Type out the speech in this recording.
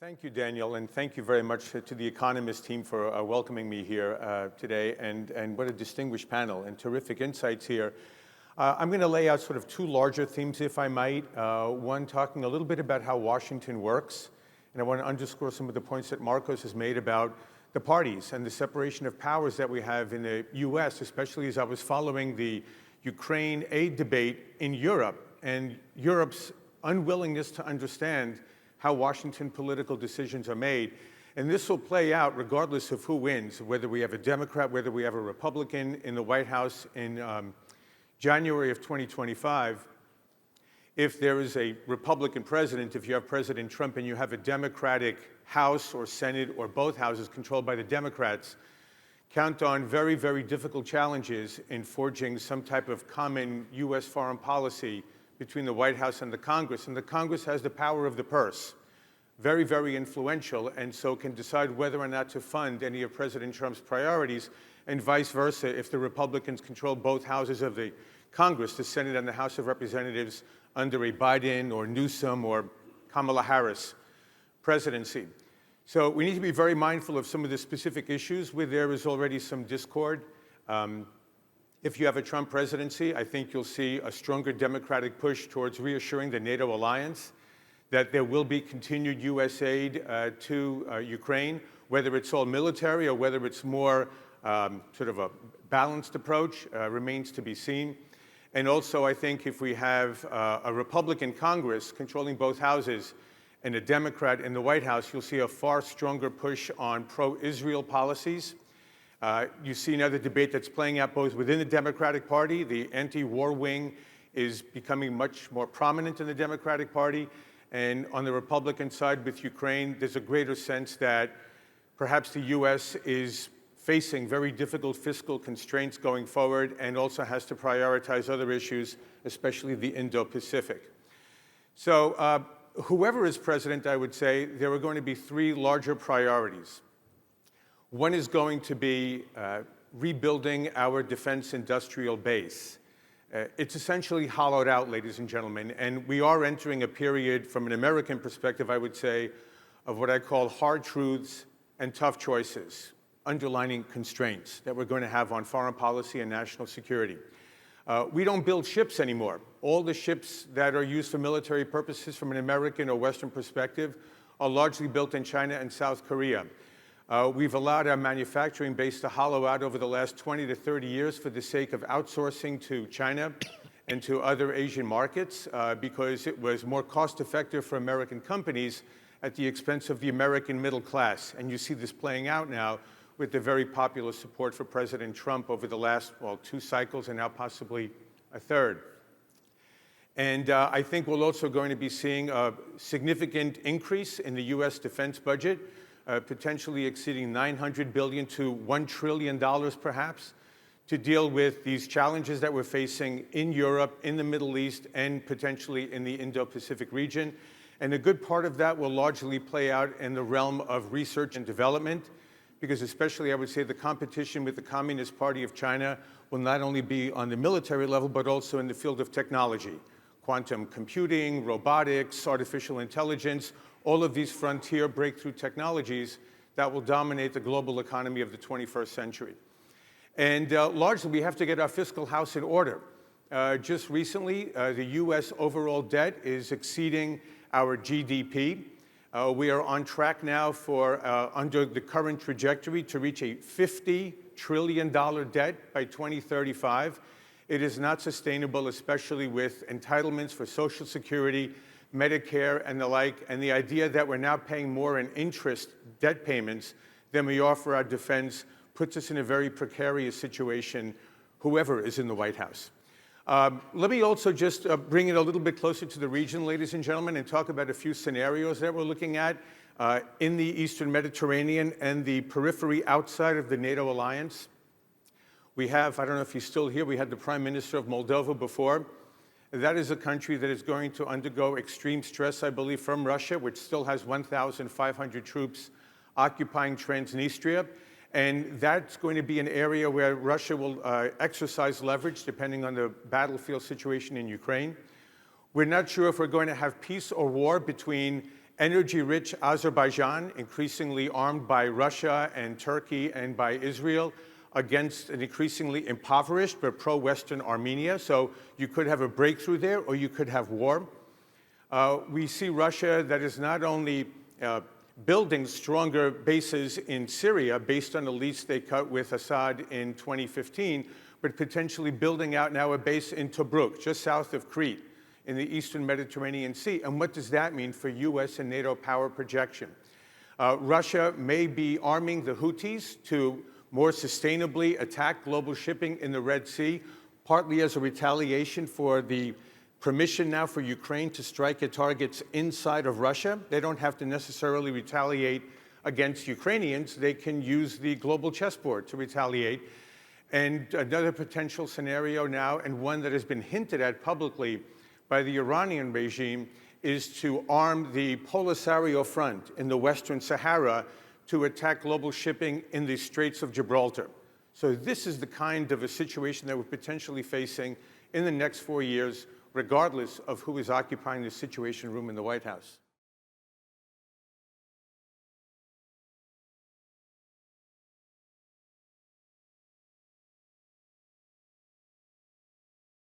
Thank you, Daniel, and thank you very much to the Economist team for welcoming me here today, and what a distinguished panel and terrific insights here. I'm going to lay out sort of two larger themes, if I might. One, talking a little bit about how Washington works, and I want to underscore some of the points that Marcos has made about the parties and the separation of powers that we have in the U.S., especially as I was following the Ukraine aid debate in Europe, and Europe's unwillingness to understand how Washington political decisions are made. And this will play out regardless of who wins, whether we have a Democrat, whether we have a Republican in the White House in January of 2025. If there is a Republican president, if you have President Trump and you have a Democratic House or Senate or both houses controlled by the Democrats, count on very, very difficult challenges in forging some type of common U.S. foreign policy between the White House and the Congress. And the Congress has the power of the purse, very, very influential, and so can decide whether or not to fund any of President Trump's priorities, and vice versa if the Republicans control both houses of the Congress, the Senate and the House of Representatives, under a Biden or Newsom or Kamala Harris presidency. So we need to be very mindful of some of the specific issues where there is already some discord. If you have a Trump presidency, I think you'll see a stronger Democratic push towards reassuring the NATO alliance that there will be continued U.S. aid to Ukraine, whether it's all military or whether it's more sort of a balanced approach, remains to be seen. And also, I think if we have a Republican Congress controlling both houses and a Democrat in the White House, you'll see a far stronger push on pro-Israel policies. You see another debate that's playing out both within the Democratic Party. The anti-war wing is becoming much more prominent in the Democratic Party. And on the Republican side with Ukraine, there's a greater sense that perhaps the U.S. is facing very difficult fiscal constraints going forward and also has to prioritize other issues, especially the Indo-Pacific. So whoever is president, I would say, there are going to be three larger priorities. One is going to be rebuilding our defense industrial base. It's essentially hollowed out, ladies and gentlemen, and we are entering a period, from an American perspective, I would say, of what I call hard truths and tough choices, underlining constraints that we're going to have on foreign policy and national security. We don't build ships anymore. All the ships that are used for military purposes from an American or Western perspective are largely built in China and South Korea. We've allowed our manufacturing base to hollow out over the last 20 to 30 years for the sake of outsourcing to China and to other Asian markets because it was more cost-effective for American companies at the expense of the American middle class. And you see this playing out now with the very popular support for President Trump over the last, well, 2 cycles and now possibly a third. And I think we're also going to be seeing a significant increase in the U.S. defense budget, potentially exceeding $900 billion to $1 trillion perhaps, to deal with these challenges that we're facing in Europe, in the Middle East, and potentially in the Indo-Pacific region. And a good part of that will largely play out in the realm of research and development, because especially, I would say, the competition with the Communist Party of China will not only be on the military level, but also in the field of technology, quantum computing, robotics, artificial intelligence, all of these frontier breakthrough technologies that will dominate the global economy of the 21st century. And largely, we have to get our fiscal house in order. Just recently, the U.S. overall debt is exceeding our GDP. We are on track now for, under the current trajectory, to reach a $50 trillion debt by 2035. It is not sustainable, especially with entitlements for Social Security, Medicare, and the like, and the idea that we're now paying more in interest debt payments than we are for our defense puts us in a very precarious situation, whoever is in the White House. Let me also just bring it a little bit closer to the region, ladies and gentlemen, and talk about a few scenarios that we're looking at in the Eastern Mediterranean and the periphery outside of the NATO alliance. We have, I don't know if he's still here, we had the Prime Minister of Moldova before. That is a country that is going to undergo extreme stress, I believe, from Russia, which still has 1,500 troops occupying Transnistria. And that's going to be an area where Russia will exercise leverage, depending on the battlefield situation in Ukraine. We're not sure if we're going to have peace or war between energy-rich Azerbaijan, increasingly armed by Russia and Turkey and by Israel, against an increasingly impoverished but pro-Western Armenia. So you could have a breakthrough there, or you could have war. We see Russia that is not only building stronger bases in Syria based on the lease they cut with Assad in 2015, but potentially building out now a base in Tobruk, just south of Crete, in the eastern Mediterranean Sea. And what does that mean for US and NATO power projection? Russia may be arming the Houthis to more sustainably attack global shipping in the Red Sea, partly as a retaliation for the permission now for Ukraine to strike at targets inside of Russia. They don't have to necessarily retaliate against Ukrainians. They can use the global chessboard to retaliate. And another potential scenario now, and one that has been hinted at publicly by the Iranian regime, is to arm the Polisario Front in the Western Sahara to attack global shipping in the Straits of Gibraltar. So this is the kind of a situation that we're potentially facing in the next 4 years, regardless of who is occupying the Situation Room in the White House.